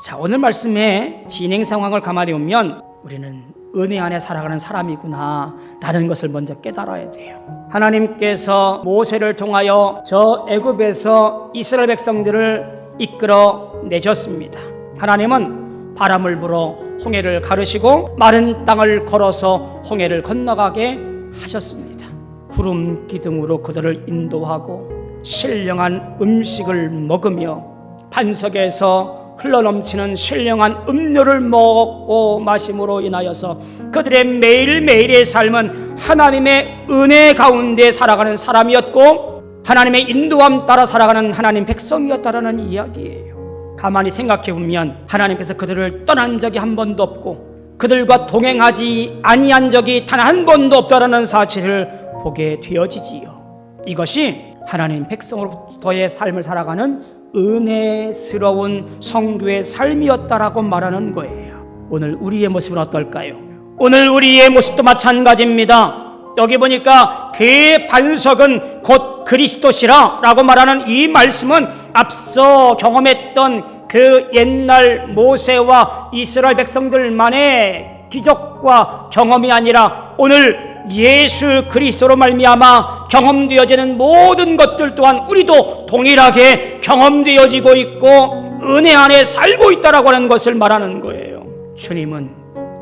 자, 오늘 말씀의 진행 상황을 가만히 보면 우리는 은혜 안에 살아가는 사람이구나 라는 것을 먼저 깨달아야 돼요. 하나님께서 모세를 통하여 저 애굽에서 이스라엘 백성들을 이끌어 내셨습니다. 하나님은 바람을 불어 홍해를 가르시고 마른 땅을 걸어서 홍해를 건너가게 하셨습니다. 구름 기둥으로 그들을 인도하고 신령한 음식을 먹으며 반석에서 흘러넘치는 신령한 음료를 먹고 마심으로 인하여서 그들의 매일매일의 삶은 하나님의 은혜 가운데 살아가는 사람이었고 하나님의 인도함 따라 살아가는 하나님 백성이었다라는 이야기예요. 가만히 생각해 보면 하나님께서 그들을 떠난 적이 한 번도 없고 그들과 동행하지 아니한 적이 단 한 번도 없다라는 사실을 보게 되어지지요. 이것이 하나님 백성으로부터의 삶을 살아가는 은혜스러운 성도의 삶이었다라고 말하는 거예요. 오늘 우리의 모습은 어떨까요? 오늘 우리의 모습도 마찬가지입니다. 여기 보니까 그의 반석은 곧 그리스도시라 라고 말하는 이 말씀은 앞서 경험했던 그 옛날 모세와 이스라엘 백성들만의 기적과 경험이 아니라 오늘 예수 그리스도로 말미암아 경험되어지는 모든 것들 또한 우리도 동일하게 경험되어지고 있고 은혜 안에 살고 있다라고 하는 것을 말하는 거예요. 주님은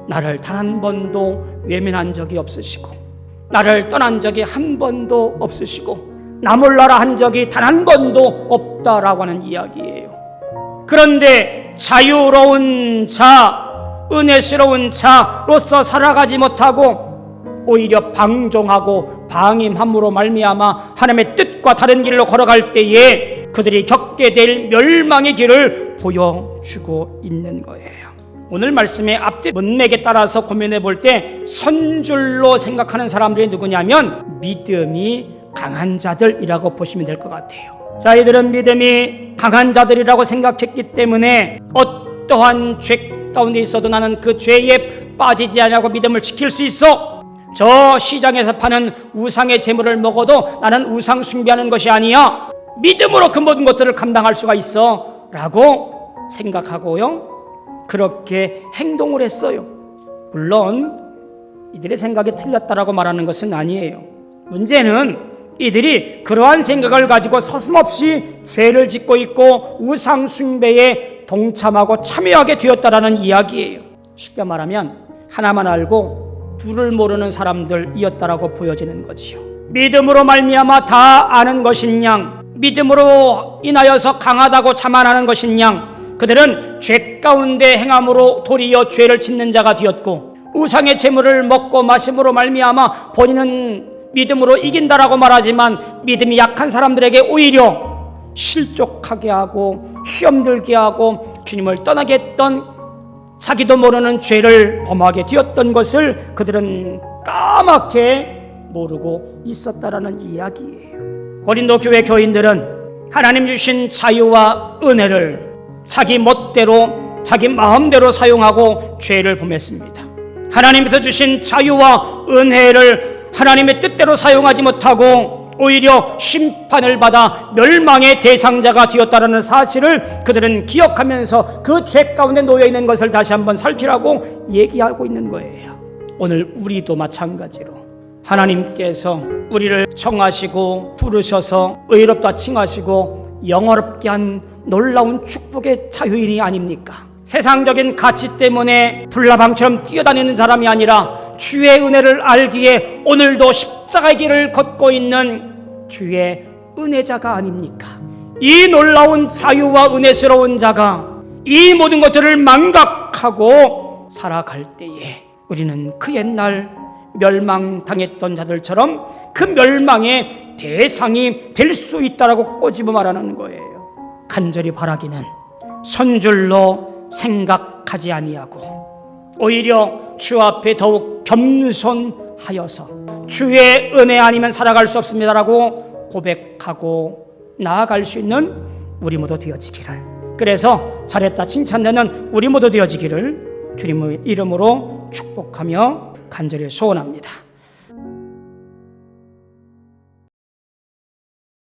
나를 단 한 번도 외면한 적이 없으시고 나를 떠난 적이 한 번도 없으시고 나 몰라라 한 적이 단 한 번도 없다라고 하는 이야기예요. 그런데 자유로운 자, 은혜스러운 자로서 살아가지 못하고 오히려 방종하고 방임함으로 말미암아 하나님의 뜻과 다른 길로 걸어갈 때에 그들이 겪게 될 멸망의 길을 보여주고 있는 거예요. 오늘 말씀의 앞뒤 문맥에 따라서 고민해 볼 때 선줄로 생각하는 사람들이 누구냐면 믿음이 강한 자들이라고 보시면 될 것 같아요. 자, 이들은 믿음이 강한 자들이라고 생각했기 때문에 어떠한 죄 가운데 있어도 나는 그 죄에 빠지지 않냐고 믿음을 지킬 수 있어. 저 시장에서 파는 우상의 재물을 먹어도 나는 우상 숭배하는 것이 아니야. 믿음으로 그 모든 것들을 감당할 수가 있어 라고 생각하고요, 그렇게 행동을 했어요. 물론 이들의 생각이 틀렸다라고 말하는 것은 아니에요. 문제는 이들이 그러한 생각을 가지고 서슴없이 죄를 짓고 있고 우상 숭배에 동참하고 참여하게 되었다라는 이야기예요. 쉽게 말하면 하나만 알고 둘을 모르는 사람들이었다라고 보여지는 거지요. 믿음으로 말미암아 다 아는 것인 양, 믿음으로 인하여서 강하다고 자만하는 것인 양, 그들은 죄 가운데 행함으로 도리어 죄를 짓는 자가 되었고 우상의 재물을 먹고 마심으로 말미암아 본인은 믿음으로 이긴다라고 말하지만 믿음이 약한 사람들에게 오히려 실족하게 하고 시험 들게 하고 주님을 떠나게 했던 자기도 모르는 죄를 범하게 되었던 것을 그들은 까맣게 모르고 있었다라는 이야기예요. 고린도 교회 교인들은 하나님 주신 자유와 은혜를 자기 멋대로 자기 마음대로 사용하고 죄를 범했습니다. 하나님께서 주신 자유와 은혜를 하나님의 뜻대로 사용하지 못하고 오히려 심판을 받아 멸망의 대상자가 되었다는 사실을 그들은 기억하면서 그 죄 가운데 놓여있는 것을 다시 한번 살피라고 얘기하고 있는 거예요. 오늘 우리도 마찬가지로 하나님께서 우리를 청하시고 부르셔서 의롭다 칭하시고 영화롭게 한 놀라운 축복의 자유인이 아닙니까? 세상적인 가치 때문에 불나방처럼 뛰어다니는 사람이 아니라 주의 은혜를 알기에 오늘도 십자가의 길을 걷고 있는 주의 은혜자가 아닙니까? 이 놀라운 자유와 은혜스러운 자가 이 모든 것들을 망각하고 살아갈 때에 우리는 그 옛날 멸망당했던 자들처럼 그 멸망의 대상이 될 수 있다라고 꼬집어 말하는 거예요. 간절히 바라기는 선줄로 생각하지 아니하고 오히려 주 앞에 더욱 겸손하여서 주의 은혜 아니면 살아갈 수 없습니다라고 고백하고 나아갈 수 있는 우리 모두 되어지기를, 그래서 잘했다 칭찬되는 우리 모두 되어지기를 주님의 이름으로 축복하며 간절히 소원합니다.